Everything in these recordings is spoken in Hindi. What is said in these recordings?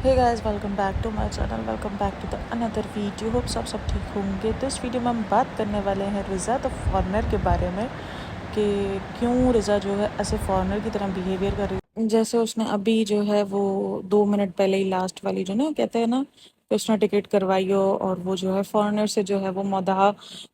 Hey guys, welcome back to my channel. Welcome back to the another video. Hope सब ठीक होंगे। तो इस वीडियो में हम बात करने वाले हैं रिज़ा द फॉरेनर के बारे में कि क्यों रिज़ा जो है ऐसे फॉरेनर की तरह बिहेवियर कर रही है। जैसे उसने अभी जो है वो 2 मिनट पहले ही लास्ट वाली जो ना कहते हैं ना कि उसने टिकट करवाई हो और वो जो है फॉरेनर से जो है वो मौदहा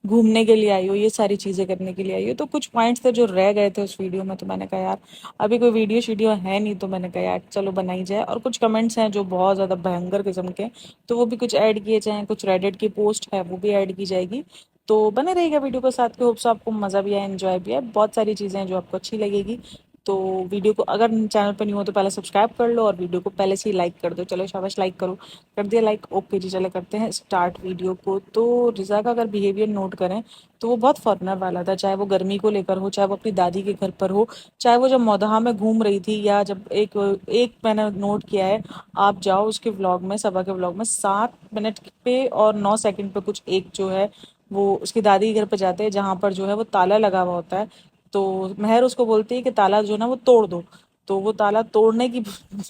घूमने के लिए आई हो, ये सारी चीज़ें करने के लिए आई हो। तो कुछ पॉइंट्स थे जो रह गए थे उस वीडियो में, तो मैंने कहा यार अभी कोई वीडियो शीडियो है नहीं, तो मैंने कहा यार चलो बनाई जाए। और कुछ कमेंट्स हैं जो बहुत ज़्यादा भयंकर किस्म के, तो वो भी कुछ ऐड किए जाएँ। कुछ रेडिट की पोस्ट है वो भी ऐड की जाएगी। तो बने रहेगा वीडियो के साथ, के होप्स आपको मज़ा भी आए, एंजॉय भी आए। बहुत सारी चीज़ें हैं जो आपको अच्छी लगेगी। तो वीडियो को अगर चैनल पर नहीं हो तो पहले सब्सक्राइब कर लो और वीडियो को पहले से ही लाइक कर दो। चलो शाबाश, लाइक करो, कर दिया लाइक। ओके जी, चले करते हैं स्टार्ट वीडियो को। तो रिज़ा का अगर बिहेवियर नोट करें तो वो बहुत फॉरनर वाला था, चाहे वो गर्मी को लेकर हो, चाहे वो अपनी दादी के घर पर हो, चाहे वो जब मौदहा में घूम रही थी, या जब एक एक मैंने नोट किया है, आप जाओ उसके व्लॉग में, सबा के व्लॉग में 7 मिनट पे और 9 सेकंड पे कुछ एक जो है वो उसकी दादी के घर पे जाते हैं, जहाँ पर जो है वो ताला लगा हुआ होता है। तो महर उसको बोलती है कि ताला जो है ना वो तोड़ दो। तो वो ताला तोड़ने की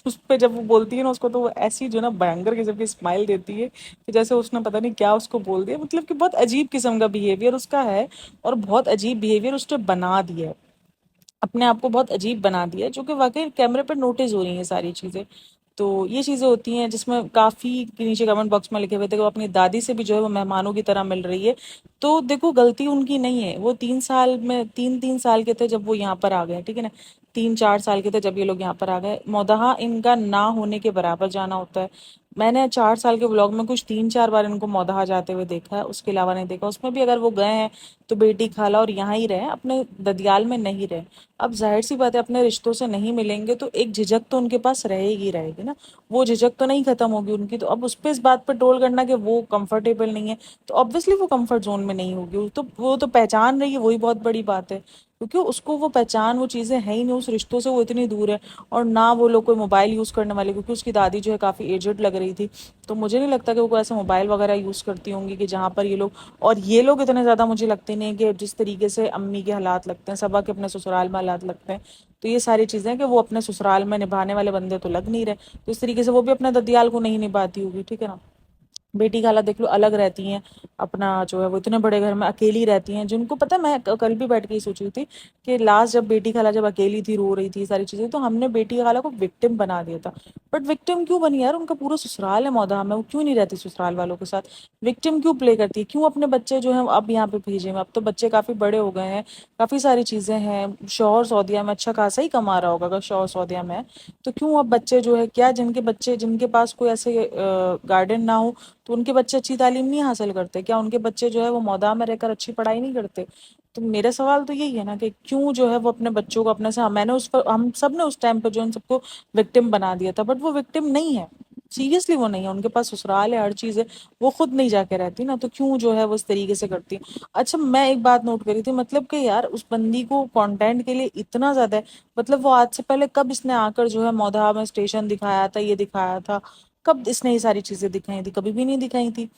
उस पे जब वो बोलती है ना उसको, तो वो ऐसी जो है ना भयंकर किस्म की स्माइल देती है कि जैसे उसने पता नहीं क्या उसको बोल दिया। मतलब कि बहुत अजीब किस्म का बिहेवियर उसका है और बहुत अजीब बिहेवियर उसने बना दिया है, अपने आप को बहुत अजीब बना दिया है, जो कि वाकई कैमरे पर नोटिस हो रही हैं सारी चीज़ें। तो ये चीज़ें होती हैं जिसमें काफ़ी के नीचे कमेंट बॉक्स में लिखे हुए थे कि वो अपनी दादी से भी जो है वो मेहमानों की तरह मिल रही है। तो देखो, गलती उनकी नहीं है। वो 3 साल में 3-3 साल के थे जब वो यहाँ पर आ गए, ठीक है ना। 3-4 साल के थे जब ये लोग यहाँ पर आ गए। मौदहा इनका ना होने के बराबर जाना होता है। मैंने 4 साल के व्लॉग में कुछ 3-4 बार इनको मौदहा जाते हुए देखा है, उसके अलावा नहीं देखा। उसमें भी अगर वो गए हैं तो बेटी खाला और यहाँ ही रहे, अपने ददियाल में नहीं रहे। अब जाहिर सी बात है, अपने रिश्तों से नहीं मिलेंगे तो एक झिझक तो उनके पास रहेगी रहेगी ना। वो झिझक तो नहीं खत्म होगी उनकी। तो अब उस पे इस बात पर ट्रोल करना कि वो कंफर्टेबल नहीं है, तो ऑब्वियसली वो कंफर्ट जोन में नहीं होगी। तो वो तो पहचान रही है, वही बहुत बड़ी बात है। क्योंकि उसको वो पहचान, वो चीज़ें है ही नहीं, उस रिश्तों से वो इतनी दूर है। और ना वो लोग कोई मोबाइल यूज़ करने वाले, क्योंकि उसकी दादी जो है काफ़ी एजड लग रही थी। तो मुझे नहीं लगता कि वो कोई ऐसा मोबाइल वगैरह यूज़ करती होंगी कि जहाँ पर ये लोग, और ये लोग इतने ज़्यादा मुझे लगते नहीं कि जिस तरीके से अम्मी के हालात लगते हैं, सबा के अपने ससुराल में हालात लगते हैं। तो ये सारी चीज़ें कि वो अपने ससुराल में निभाने वाले बंदे तो लग नहीं रहे। तो इस तरीके से वो भी अपने ददियाल को नहीं निभाती होगी, ठीक है ना। बेटी खाला देख लो अलग रहती हैं, अपना जो है वो इतने बड़े घर में अकेली रहती हैं। जिनको पता है, मैं कल भी बैठ के ही सोच रही थी कि लास्ट जब बेटी खाला जब अकेली थी, रो रही थी सारी चीज़ें, तो हमने बेटी खाला को विक्टिम बना दिया था। बट विक्टिम क्यों बनी यार? उनका पूरा ससुराल है मौदा में, वो क्यों नहीं रहती ससुराल वालों के साथ? विक्टिम क्यों प्ले करती है? क्यों अपने बच्चे जो हैं अब यहाँ पे भेजे हैं? अब तो बच्चे काफ़ी बड़े हो गए हैं, काफ़ी सारी चीज़ें हैं। शौहर सऊदिया में अच्छा खासा ही कमा रहा होगा अगर शौहर सऊदिया में है। तो क्यों अब बच्चे जो है, क्या जिनके बच्चे, जिनके पास कोई ऐसे गार्डन ना हो, तो उनके बच्चे अच्छी तालीम नहीं हासिल करते? क्या उनके बच्चे जो है वो मौदा में रहकर अच्छी पढ़ाई नहीं करते? तो मेरा सवाल तो यही है ना कि क्यों जो है वो अपने बच्चों को अपने से, मैंने उस पर, हम सब ने उस टाइम पर जो इन सबको विक्टिम बना दिया था, बट वो विक्टिम नहीं है। सीरियसली वो नहीं है। उनके पास ससुराल है, हर चीज़ है। वो खुद नहीं जाके रहती ना, तो क्यों जो है वो इस तरीके से करती? अच्छा, मैं एक बात नोट करी थी, मतलब कि यार उस बंदी को कंटेंट के लिए इतना ज़्यादा है। मतलब वो आज से पहले कब इसने आकर जो है मौधा में स्टेशन दिखाया था, ये दिखाया था? कब इसने ये सारी चीज़ें दिखाई थी? कभी भी नहीं दिखाई थी,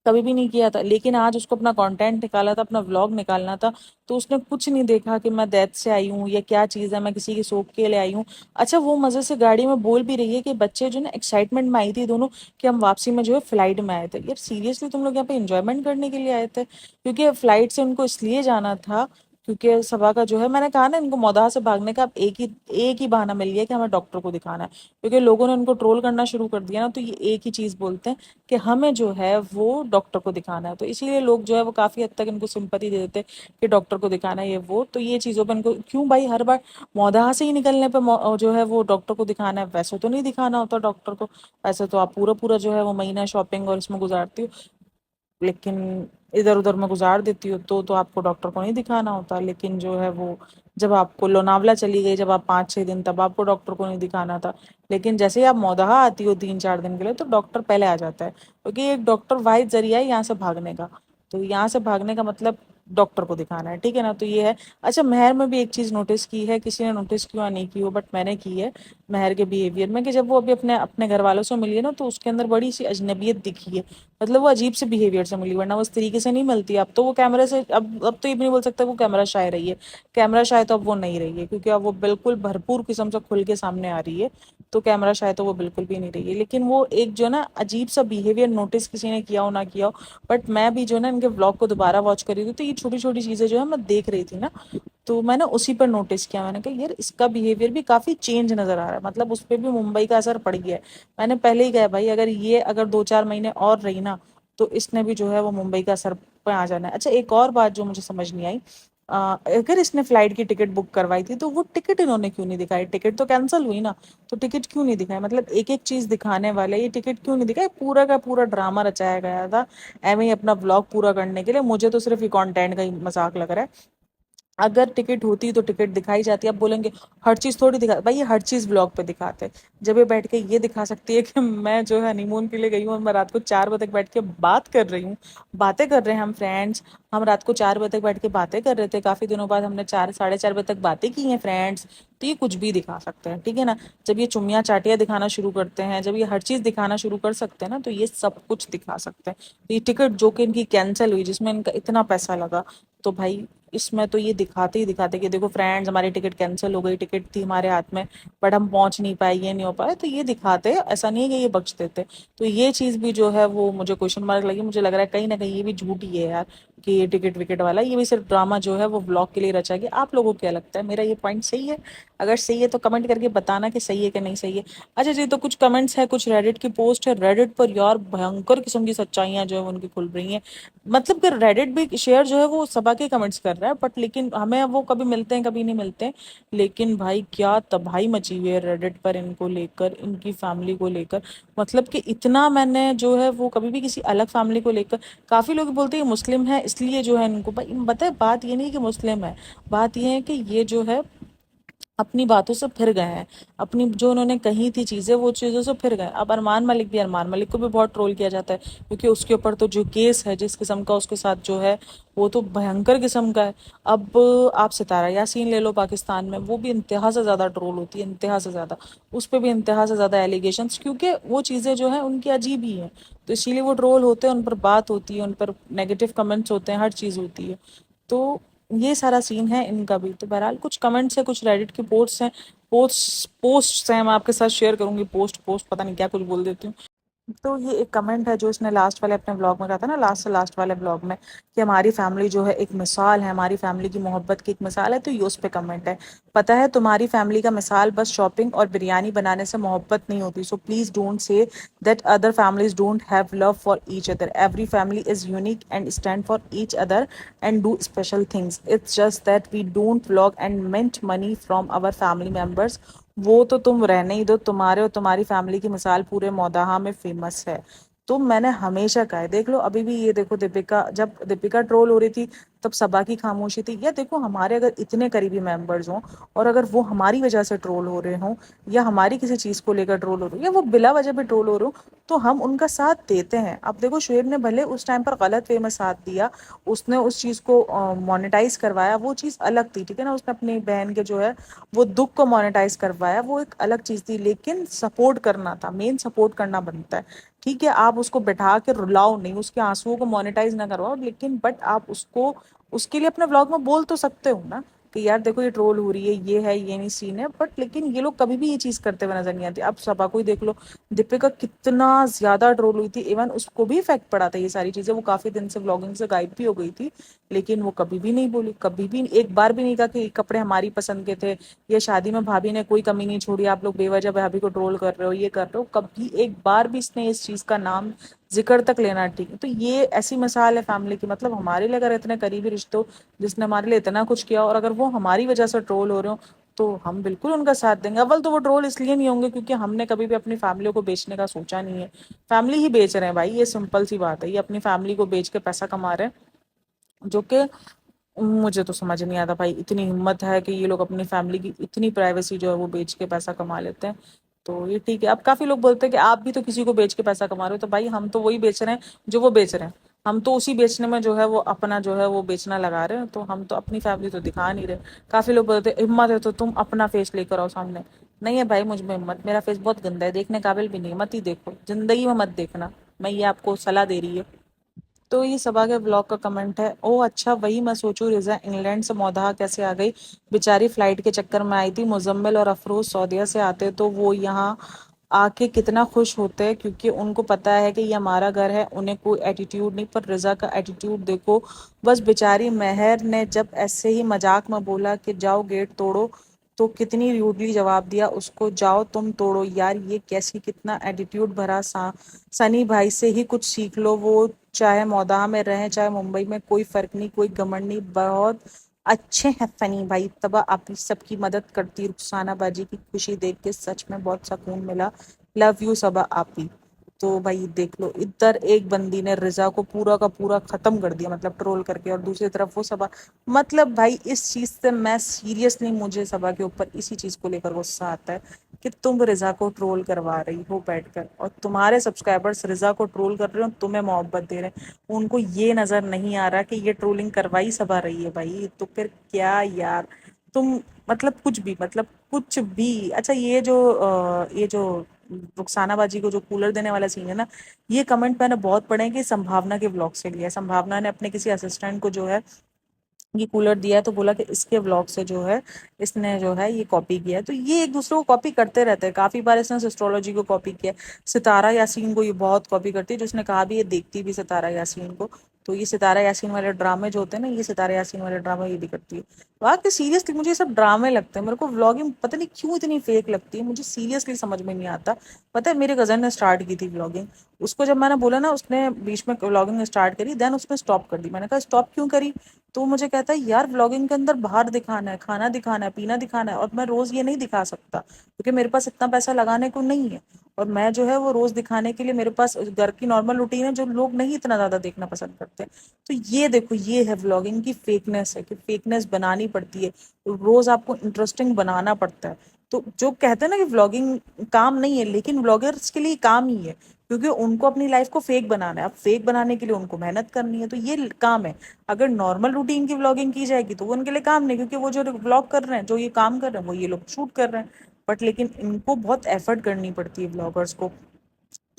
कभी भी नहीं किया था। लेकिन आज उसको अपना कंटेंट निकाला था, अपना व्लॉग निकालना था, तो उसने कुछ नहीं देखा कि मैं डेथ से आई हूँ या क्या चीज़ है, मैं किसी के शौक के लिए आई हूँ। अच्छा, वो मज़े से गाड़ी में बोल भी रही है कि बच्चे जो ना एक्साइटमेंट में आई थी दोनों, कि हम वापसी में जो है फ्लाइट में आए थे। यार सीरियसली तुम लोग यहाँ पे इंजॉयमेंट करने के लिए आए थे? क्योंकि फ्लाइट से उनको इसलिए जाना था क्योंकि सभा का जो है, मैंने कहा ना, इनको मौदाह से भागने का अब एक ही बहाना मिल गया कि हमें डॉक्टर को दिखाना है। क्योंकि लोगों ने उनको ट्रोल करना शुरू कर दिया ना, तो ये एक ही चीज़ बोलते हैं कि हमें जो है वो डॉक्टर को दिखाना है। तो इसीलिए लोग जो है वो काफ़ी हद तक इनको सिंपैथी दे देते हैं कि डॉक्टर को दिखाना है, ये वो। तो ये चीज़ों पर इनको क्यों भाई हर बार मौदाह से ही निकलने पे जो है वो डॉक्टर को दिखाना है? वैसे तो नहीं दिखाना होता डॉक्टर को। वैसे तो आप पूरा पूरा जो है वो महीना शॉपिंग और इसमें गुजारती हो, लेकिन इधर उधर में गुजार देती हो, तो आपको डॉक्टर को नहीं दिखाना होता। लेकिन जो है वो, जब आपको लोनावला चली गई, जब आप 5-6 दिन, तब आपको डॉक्टर को नहीं दिखाना था। लेकिन जैसे ही आप मौदहा आती हो 3-4 दिन के लिए, तो डॉक्टर पहले आ जाता है, क्योंकि एक डॉक्टर वाहिद जरिया है यहाँ से भागने का। तो यहाँ से भागने का मतलब डॉक्टर को दिखाना है, ठीक है ना। तो ये है। अच्छा, महर में भी एक चीज़ नोटिस की है, किसी ने नोटिस क्यों नहीं की हो, बट मैंने की है महर के बिहेवियर में, कि जब वो अभी अपने अपने घर वालों से मिली है ना, तो उसके अंदर बड़ी सी अजनबियत दिखी है। मतलब वो अजीब से बिहेवियर से मिली, वरना वो उस तरीके से नहीं मिलती। अब तो वो कैमरे से, अब तो ये भी नहीं बोल सकता वो कैमरा शाय रही है। कैमरा शाय तो अब वो नहीं रही है, क्योंकि अब वो बिल्कुल भरपूर किस्म से खुल के सामने आ रही है। तो कैमरा शाय तो वो बिल्कुल भी नहीं रही है। लेकिन वो एक जो ना अजीब सा बिहेवियर नोटिस किसी ने किया हो ना किया हो, बट मैं भी जो ना इनके व्लॉग को दोबारा वॉच कर रही थी, तो ये छोटी छोटी चीजें जो है मैं देख रही थी ना, तो मैंने उसी पर नोटिस किया। मैंने कहा यार इसका बिहेवियर भी काफी चेंज नजर आ रहा है, मतलब उस पर भी मुंबई का असर पड़ गया है। मैंने पहले ही कहा भाई, अगर 2-4 महीने और रही ना, तो इसने भी जो है वो मुंबई का असर पे आ जाना है। अच्छा, एक और बात जो मुझे समझ नहीं आई, अगर इसने फ्लाइट की टिकट बुक करवाई थी, तो वो टिकट इन्होंने क्यों नहीं दिखाई? टिकट तो कैंसिल हुई ना, तो टिकट क्यों नहीं दिखाई? मतलब एक एक चीज दिखाने वाले, ये टिकट क्यों नहीं दिखाई? पूरा का पूरा ड्रामा रचाया गया था एवं ही अपना व्लॉग पूरा करने के लिए। मुझे तो सिर्फ ये कंटेंट का ही मजाक लग रहा है। अगर टिकट होती तो टिकट दिखाई जाती। अब बोलेंगे हर चीज थोड़ी दिखा, भाई ये हर चीज ब्लॉग पे दिखाते हैं। जब ये बैठ के ये दिखा सकती है कि मैं जो है हनीमून के लिए गई हूँ और मैं रात को 4 बजे तक बैठ के बात कर रही हूँ, बातें कर रहे हैं हम फ्रेंड्स, हम रात को 4 बजे तक बैठ के बातें कर रहे थे, काफी दिनों बाद हमने 4 साढ़े 4 बजे तक बातें की हैं फ्रेंड्स, तो ये कुछ भी दिखा सकते हैं, ठीक है ना। जब ये चुम्मियाँ चाटियाँ दिखाना शुरू करते हैं, जब ये हर चीज दिखाना शुरू कर सकते हैं ना, तो ये सब कुछ दिखा सकते हैं। तो ये टिकट जो कि इनकी कैंसिल हुई, जिसमें इनका इतना पैसा लगा, तो भाई इसमें तो ये दिखाते ही दिखाते कि देखो फ्रेंड्स, हमारी टिकट कैंसिल हो गई, टिकट थी हमारे हाथ में बट हम पहुंच नहीं पाए, ये नहीं हो पाए, तो ये दिखाते, ऐसा नहीं है कि ये बख्श देते। तो ये चीज भी जो है वो मुझे क्वेश्चन मार्क लगी। मुझे लग रहा है कहीं ना कहीं ये भी झूठी है यार, कि ये टिकट विकेट वाला ये भी सिर्फ ड्रामा जो है वो ब्लॉग के लिए रचा गया। आप लोगों को क्या लगता है, मेरा ये पॉइंट सही है? अगर सही है तो कमेंट करके बताना कि सही है कि नहीं सही है। अच्छा जी, तो कुछ कमेंट्स है, कुछ रेडिट की पोस्ट है। रेडिट पर यार भयंकर किस्म की सच्चाइयां जो है उनकी खुल रही हैं। मतलब कि रेडिट भी शेयर जो है वो सबा के कमेंट्स कर रहा है, बट लेकिन हमें वो कभी मिलते हैं कभी नहीं मिलते हैं। लेकिन भाई क्या तबाही मची हुई है रेडिट पर इनको लेकर, इनकी फैमिली को लेकर। मतलब कि इतना मैंने जो है वो कभी भी किसी अलग फैमिली को लेकर, काफी लोग बोलते हैं मुस्लिम है इसलिए जो है इनको, भाई बताए बात ये नहीं कि मुस्लिम है, बात ये है कि ये जो है अपनी बातों से फिर गए हैं। अपनी जो उन्होंने कही थी चीजें, वो चीजों से फिर गए। अब अरमान मलिक भी, अरमान मलिक को भी बहुत ट्रोल किया जाता है, क्योंकि उसके ऊपर तो जो केस है, जिस किस्म का उसके साथ जो है, वो तो भयंकर किस्म का है। अब आप सितारा यासीन ले लो पाकिस्तान में, वो भी इंतहा से ज्यादा ट्रोल होती है, इंतहा से ज्यादा। उस पर भी इंतहा से ज्यादा एलिगेशन, क्योंकि वो चीजें जो है उनकी अजीब ही है, तो इसीलिए वो ट्रोल होते हैं, उन पर बात होती है, उन पर नेगेटिव कमेंट्स होते हैं, हर चीज होती है। तो ये सारा सीन है इनका भी। तो बहरहाल कुछ कमेंट्स है, कुछ रेडिट की पोस्ट हैं, मैं आपके साथ शेयर करूंगी। पोस्ट पोस्ट पता नहीं क्या कुछ बोल देती हूँ। तो ये एक कमेंट है जो इसने लास्ट वाले अपने ब्लॉग में कहा था ना, लास्ट से लास्ट वाले ब्लॉग में, कि हमारी फैमिली जो है एक मिसाल है, हमारी फैमिली की मोहब्बत की एक मिसाल है। तो ये उस पे कमेंट है, पता है तुम्हारी फैमिली का मिसाल बस शॉपिंग और बिरयानी बनाने से मोहब्बत नहीं होती, so please don't say that other families don't have love for each other, every family is unique and stand for each other and do special things, it's just that we don't vlog and mint money from our family members. वो तो तुम रहने ही दो, तुम्हारे और तुम्हारी फैमिली की मिसाल पूरे मौदाहा में फेमस है। तो मैंने हमेशा कहा है, देख लो अभी भी ये देखो, दीपिका, जब दीपिका ट्रोल हो रही थी तब सबा की खामोशी थी। या देखो हमारे अगर इतने करीबी मेंबर्स हों और अगर वो हमारी वजह से ट्रोल हो रहे हों, या हमारी किसी चीज को लेकर ट्रोल हो रहे हो, या वो बिला वजह पे ट्रोल हो रहे हो, तो हम उनका साथ देते हैं। अब देखो शुएब ने भले उस टाइम पर गलत वे में साथ दिया, उसने उस चीज को मोनेटाइज करवाया, वो चीज अलग थी, ठीक है ना। उसने अपनी बहन के जो है वो दुख को मोनेटाइज करवाया, वो एक अलग चीज थी। लेकिन सपोर्ट करना था, मेन सपोर्ट करना बनता है, ठीक है। आप उसको बैठा के रुलाओ नहीं, उसके आंसुओं को मोनेटाइज ना करवाओ, लेकिन बट आप उसको उसके लिए अपने व्लॉग में बोल तो सकते हो ना, कि यार देखो ये ट्रोल हो रही है, ये है, ये नहीं सीन है। बट लेकिन ये लोग कभी भी ये चीज करते हुए नजर नहीं आते। अब सबा को ही देख लो, दीपिका कितना ज्यादा ट्रोल हुई थी, इवन उसको भी इफेक्ट पड़ा था ये सारी चीजें, वो काफी दिन से व्लॉगिंग से गायब भी हो गई थी, लेकिन वो कभी भी नहीं बोली, कभी भी एक बार भी नहीं कहा कि कपड़े हमारी पसंद के थे, ये शादी में भाभी ने कोई कमी नहीं छोड़ी, आप लोग बेवजह भाभी को ट्रोल कर रहे हो, ये कर रहे हो। कभी एक बार भी इसने इस चीज का नाम जिक्र तक लेना, ठीक है। तो ये ऐसी मिसाल है फैमिली की, मतलब हमारे लिए अगर इतने करीबी रिश्तों, जिसने हमारे लिए इतना कुछ किया, और अगर वो हमारी वजह से ट्रोल हो रहे हो, तो हम बिल्कुल उनका साथ देंगे। अव्वल तो वो ट्रोल इसलिए नहीं होंगे क्योंकि हमने कभी भी अपनी फैमिली को बेचने का सोचा नहीं है। फैमिली ही बेच रहे हैं भाई, ये सिंपल सी बात है, ये अपनी फैमिली को बेच के पैसा कमा रहे हैं, जो कि मुझे तो समझ नहीं आता भाई, इतनी हिम्मत है कि ये लोग अपनी फैमिली की इतनी प्राइवेसी जो है वो बेच के पैसा कमा लेते हैं। तो ये ठीक है। अब काफी लोग बोलते हैं कि आप भी तो किसी को बेच के पैसा कमा रहे हो, तो भाई हम तो वही बेच रहे हैं जो वो बेच रहे हैं। हम तो उसी बेचने में जो है वो अपना जो है वो बेचना लगा रहे हैं, तो हम तो अपनी फैमिली तो दिखा नहीं रहे। काफी लोग बोलते हैं, हिम्मत है तो तुम अपना फेस लेकर आओ सामने। नहीं है भाई मुझ में हिम्मत, मेरा फेस बहुत गंदा है, देखने काबिल भी नहीं है, मत ही देखो, जिंदगी में मत देखना। मैं ये आपको सलाह दे रही है। तो ये सबा के ब्लॉग का कमेंट है, ओ अच्छा वही मैं सोचूं रिजा इंग्लैंड से मौदहा कैसे आ गई। बेचारी फ्लाइट के चक्कर में आई थी। मुजम्मिल और अफरोज सऊदीया से आते तो वो यहाँ आके कितना खुश होते हैं, क्योंकि उनको पता है कि ये हमारा घर है। उन्हें कोई एटीट्यूड नहीं, पर रिजा का एटीट्यूड देखो। बस बेचारी महर ने जब ऐसे ही मजाक में बोला कि जाओ गेट तोड़ो, तो कितनी रूडली जवाब दिया उसको, जाओ तुम तोड़ो। यार ये कैसी, कितना एटीट्यूड भरा सा। सनी भाई से ही कुछ सीख लो, वो चाहे मौदाह में रहें चाहे मुंबई में, कोई फर्क नहीं, कोई घमंड नहीं, बहुत अच्छे हैं फनी भाई। तब आप सबकी मदद करती, रुखसाना बाजी की खुशी देख के सच में बहुत सुकून मिला। लव यू सबा आपी। तो भाई देख लो, इधर एक बंदी ने रिजा को पूरा का पूरा खत्म कर दिया, मतलब ट्रोल करके, और दूसरी तरफ वो सबा। मतलब भाई इस चीज से मैं सीरियसली, मुझे सबा के ऊपर इसी चीज को लेकर गुस्सा आता है कि तुम रिजा को ट्रोल करवा रही हो बैठकर, और तुम्हारे सब्सक्राइबर्स रिजा को ट्रोल कर रहे हो, तुम्हें मोहब्बत दे रहे हैं। उनको ये नजर नहीं आ रहा कि ये ट्रोलिंग करवाई सबा रही है भाई, तो फिर क्या यार। तुम मतलब कुछ भी, मतलब कुछ भी। अच्छा ये जो रुखसाना बाजी को जो कूलर देने वाला सीन है ना, ये कमेंट मैंने बहुत पढ़े हैं कि संभावना के ब्लॉग से लिया है। संभावना ने अपने किसी असिस्टेंट को जो है ये कूलर दिया है, तो बोला कि इसके व्लॉग से जो है इसने जो है ये कॉपी किया है। तो ये एक दूसरे को कॉपी करते रहते हैं, काफी बार इसने एस्ट्रोलॉजी को कॉपी किया है। सितारा यासीन को ये बहुत कॉपी करती है, जिसने कहा भी ये देखती भी सितारा यासीन को। तो ये सितारा यासीन वाले ड्रामे जो होते हैं ना, ये सितारा यासीन वाले ड्रामे ये भी करती है। वाकई सीरियसली मुझे ये सब ड्रामे लगते हैं। मेरे को व्लॉगिंग पता नहीं क्यों इतनी फेक लगती है, मुझे सीरियसली समझ में नहीं आता। पता है मेरे कजन ने स्टार्ट की थी व्लॉगिंग, उसको जब मैंने बोला ना, उसने बीच में व्लॉगिंग स्टार्ट करी, देन उसने स्टॉप कर दी। मैंने कहा स्टॉप क्यों करी? तो मुझे कहता है यार व्लॉगिंग के अंदर बाहर दिखाना है, खाना दिखाना है, पीना दिखाना है, और मैं रोज ये नहीं दिखा सकता क्योंकि मेरे पास इतना पैसा लगाने को नहीं है। और मैं जो है वो रोज दिखाने के लिए, मेरे पास घर की नॉर्मल रूटीन है जो लोग नहीं इतना ज्यादा देखना पसंद करते। तो ये देखो, ये है व्लॉगिंग की फेकनेस, है कि फेकनेस बनानी पड़ती है, रोज आपको इंटरेस्टिंग बनाना पड़ता है। तो जो कहते हैं ना कि व्लॉगिंग काम नहीं है, लेकिन व्लॉगर्स के लिए काम ही है, क्योंकि उनको अपनी लाइफ को फेक बनाना है। अब फेक बनाने के लिए उनको मेहनत करनी है, तो ये काम है। अगर नॉर्मल रूटीन की व्लॉगिंग की जाएगी तो वो उनके लिए काम नहीं, क्योंकि वो जो व्लॉग कर रहे हैं, जो ये काम कर रहे हैं, वो ये लोग शूट कर रहे हैं। बट लेकिन इनको बहुत एफर्ट करनी पड़ती है व्लॉगर्स को।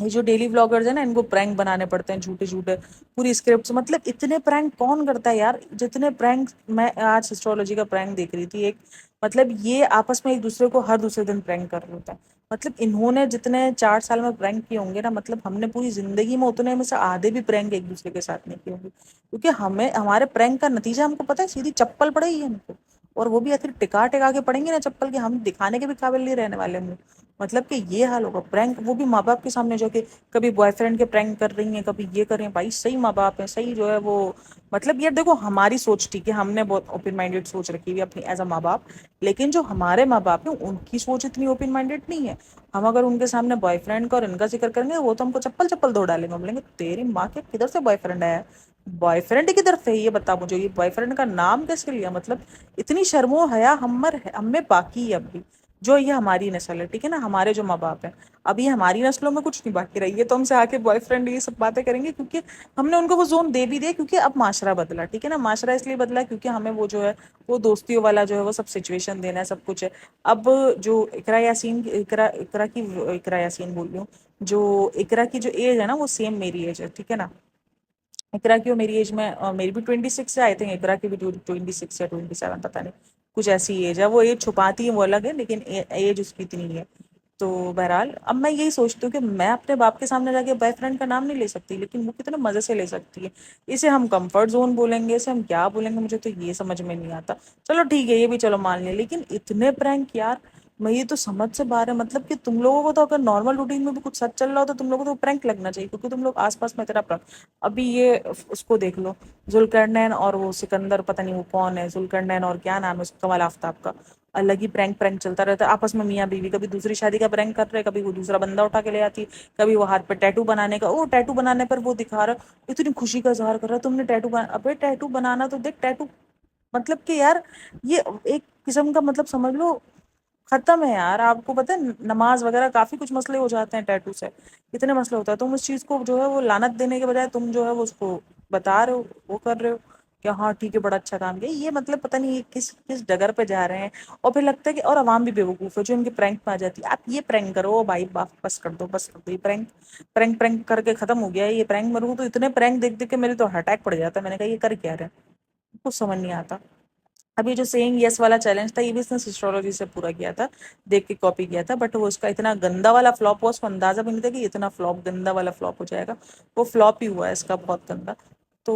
ये जो डेली व्लॉगर्स है ना, इनको प्रैंक बनाने पड़ते हैं झूठे झूठे, पूरी स्क्रिप्ट। मतलब इतने प्रैंक कौन करता है यार, जितने प्रैंक। मैं आज एस्ट्रोलॉजी का प्रैंक देख रही थी एक, मतलब ये आपस में एक दूसरे को हर दूसरे दिन प्रैंक कर रहे होते हैं। मतलब इन्होंने जितने 4 साल में प्रैंक किए होंगे ना, मतलब हमने पूरी जिंदगी में उतने में से आधे भी प्रैंक एक दूसरे के साथ नहीं किए होंगे, क्योंकि हमें हमारे प्रैंक का नतीजा हमको पता है, सीधी चप्पल पड़ेगी हमको। और वो भी ऐसे टिका टिका के पड़ेंगे ना चप्पल के, हम दिखाने के भी काबिल नहीं रहने वाले मुंह। मतलब कि ये हाल होगा प्रैंक, वो भी माँ बाप के सामने जो कि कभी बॉयफ्रेंड के प्रैंक कर रही हैं, कभी ये कर रही हैं। भाई सही माँ बाप है, सही जो है वो। मतलब यार देखो, हमारी सोच ठीक है, हमने बहुत ओपन माइंडेड सोच रखी हुई अपनी एज अ माँ बाप, लेकिन जो हमारे माँ बाप हैं उनकी सोच इतनी ओपन माइंडेड नहीं है। हम अगर उनके सामने बॉयफ्रेंड का और इनका जिक्र करेंगे, वो तो हमको चप्पल चप्पल दो डालेंगे, बोलेंगे तेरी माँ के किधर से बॉयफ्रेंड आया, बॉयफ्रेंड किधर से है ये बता मुझे, ये बॉयफ्रेंड का नाम कैसे लिया। मतलब इतनी शर्मो हया हमर है, हमें बाकी है अभी। जो ये हमारी नस्ल है, ठीक है ना, हमारे जो माँ बाप हैं, अब ये हमारी नस्लों में कुछ नहीं बाकी रही है, तो हमसे आके बॉयफ्रेंड ये सब बातें करेंगे, क्योंकि हमने उनको वो जोन दे भी दिया। क्योंकि अब माशरा बदला, ठीक है ना, माशरा इसलिए बदला क्योंकि हमें वो जो है वो दोस्तियों वाला जो है वो सब सिचुएशन देना है, सब कुछ है। अब जो इकरा यासीन, इकरा यासीन बोल रही हूँ, जो इकरा की जो एज है ना, वो सेम मेरी एज है, ठीक है ना। इकरा की और मेरी एज में, मेरी भी 26 है आई थिंक, इकरा की भी 26 या 27, पता नहीं, कुछ ऐसी एज है। वो एज छुपाती है वो अलग है, लेकिन एज उसकी इतनी है। तो बहरहाल अब मैं यही सोचती हूँ कि मैं अपने बाप के सामने जाके बॉयफ्रेंड का नाम नहीं ले सकती, लेकिन वो कितने मजे से ले सकती है। इसे हम कंफर्ट जोन बोलेंगे, इसे हम क्या बोलेंगे, मुझे तो ये समझ में नहीं आता। चलो ठीक है, ये भी चलो मान लिया, लेकिन इतने प्रैंक यार, मैं ये तो समझ से बाहर है। मतलब कि तुम लोगों को तो अगर नॉर्मल रूटीन में भी कुछ सच चल रहा हो तो तुम लोगों को तो प्रैंक लगना चाहिए, क्योंकि तुम लोग आसपास में तेरा प्रैंक। अभी ये उसको देख लो, जुलकरनैन और वो सिकंदर, पता नहीं वो कौन है, जुलकरनैन और क्या नाम है उसका, कमल आफ्ताब का। अलग ही प्रैंक प्रैंक चलता रहता है आपस में, मियाँ बीवी। कभी दूसरी शादी का प्रैंक कर रहे, कभी वो दूसरा बंदा उठा के ले आती, कभी वो हाथ पे टैटू बनाने का, ओ टैटू बनाने पर वो दिखा रहा, इतनी खुशी का इजहार कर रहा है, तुमने टैटू बना। अबे टैटू बनाना तो देख, टैटू मतलब कि यार ये एक किस्म का, मतलब समझ लो खत्म है यार। आपको पता है नमाज वगैरह काफी कुछ मसले हो जाते हैं टैटू से, इतने मसले होता है। तुम उस चीज को जो है वो लानत देने के बजाय तुम जो है वो उसको बता रहे हो, वो कर रहे हो कि हाँ ठीक है बड़ा अच्छा काम किया। ये मतलब पता नहीं ये किस किस डगर पे जा रहे हैं। और फिर लगता है कि और आवाम भी बेवकूफ है जो इनके प्रैंक में आ जाती है। आप ये प्रैंक करो भाई, बस कर दो, बस कर दो। ये प्रैंक प्रैंक प्रैंक करके खत्म हो गया है ये प्रैंक। मेरे को तो इतने प्रैंक देख देख के मेरे तो अटैक पड़ जाता है। मैंने कहा ये कर क्या रहे हैं, कुछ समझ नहीं आता। अभी जो सेइंग यस वाला चैलेंज था ये भी इसने एस्ट्रोलॉजी से पूरा किया था, देख के कॉपी किया था। बट वो उसका इतना गंदा वाला फ्लॉप हुआ, उसको अंदाजा भी नहीं था कि इतना फ्लॉप गंदा वाला फ्लॉप हो जाएगा। वो फ्लॉप ही हुआ है इसका, बहुत गंदा। तो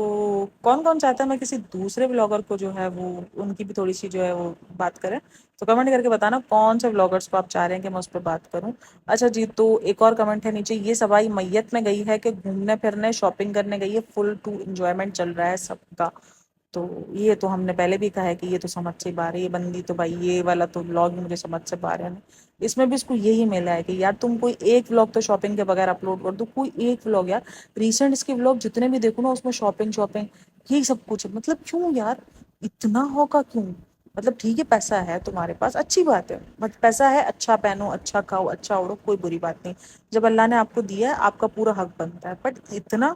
कौन कौन चाहता है मैं किसी दूसरे ब्लॉगर को जो है वो उनकी भी थोड़ी सी जो है वो बात करें, तो कमेंट करके बताना कौन से ब्लॉगर्स को आप चाह रहे हैं कि मैं उस पर बात करूं। अच्छा जी, तो एक और कमेंट है नीचे, ये सवाई मैयत में गई है कि घूमने फिरने शॉपिंग करने गई है, फुल टू इंजॉयमेंट चल रहा है सबका। तो ये तो हमने पहले भी कहा है कि ये तो समझ से बाहर है ये बंदी। तो भाई ये वाला तो व्लॉग मुझे समझ से बाहर है ना। इसमें भी इसको यही मिला है कि यार तुम कोई एक व्लॉग तो शॉपिंग के बगैर अपलोड कर दो, कोई एक व्लॉग यार। रिसेंट इसके व्लॉग जितने भी देखो ना उसमें शॉपिंग शॉपिंग यही सब कुछ है। मतलब क्यों यार, इतना होगा क्यों? मतलब ठीक है पैसा है तुम्हारे पास, अच्छी बात है, बट पैसा है, अच्छा पहनो, अच्छा खाओ, अच्छा उड़ो, कोई बुरी बात नहीं। जब अल्लाह ने आपको दिया है आपका पूरा हक बनता है। बट इतना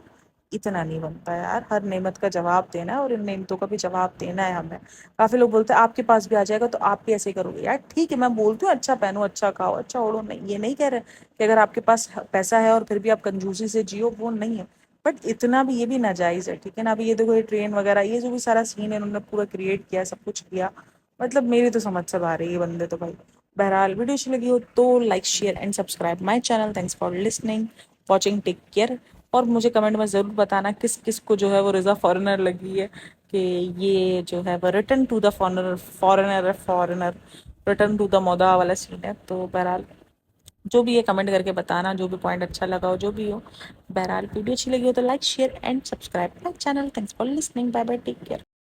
इतना नहीं बनता यार। हर नेमत का जवाब देना है और इन नेमतों का भी जवाब देना है हमें। काफी लोग बोलते हैं आपके पास भी आ जाएगा तो आप भी ऐसे ही करोगे। यार ठीक है मैं बोलती हूँ अच्छा पहनो, अच्छा खाओ, अच्छा ओढ़ो, नहीं ये नहीं कह रहे कि अगर आपके पास पैसा है और फिर भी आप कंजूसी से जियो, वो नहीं है। बट इतना भी ये भी नाजायज है, ठीक है ना। अभी ये देखो ये ट्रेन वगैरह ये जो भी सारा सीन है इन्होंने पूरा क्रिएट किया, सब कुछ किया। मतलब मेरी तो समझ से बाहर है ये बंदे तो भाई। बहरहाल वीडियो अच्छी लगी हो तो like share and subscribe my channel. Thanks for listening, watching, take care. और मुझे कमेंट में ज़रूर बताना किस किस को जो है वो रिज़ा फॉरेनर लगी है, कि ये जो है वो return to the foreigner foreigner foreigner return to the मोदा वाला सीन है। तो बहरहाल जो भी है कमेंट करके बताना, जो भी पॉइंट अच्छा लगा हो, जो भी हो। बहरहाल वीडियो अच्छी लगी हो तो like share and subscribe my channel. Thanks for listening, bye bye, take care.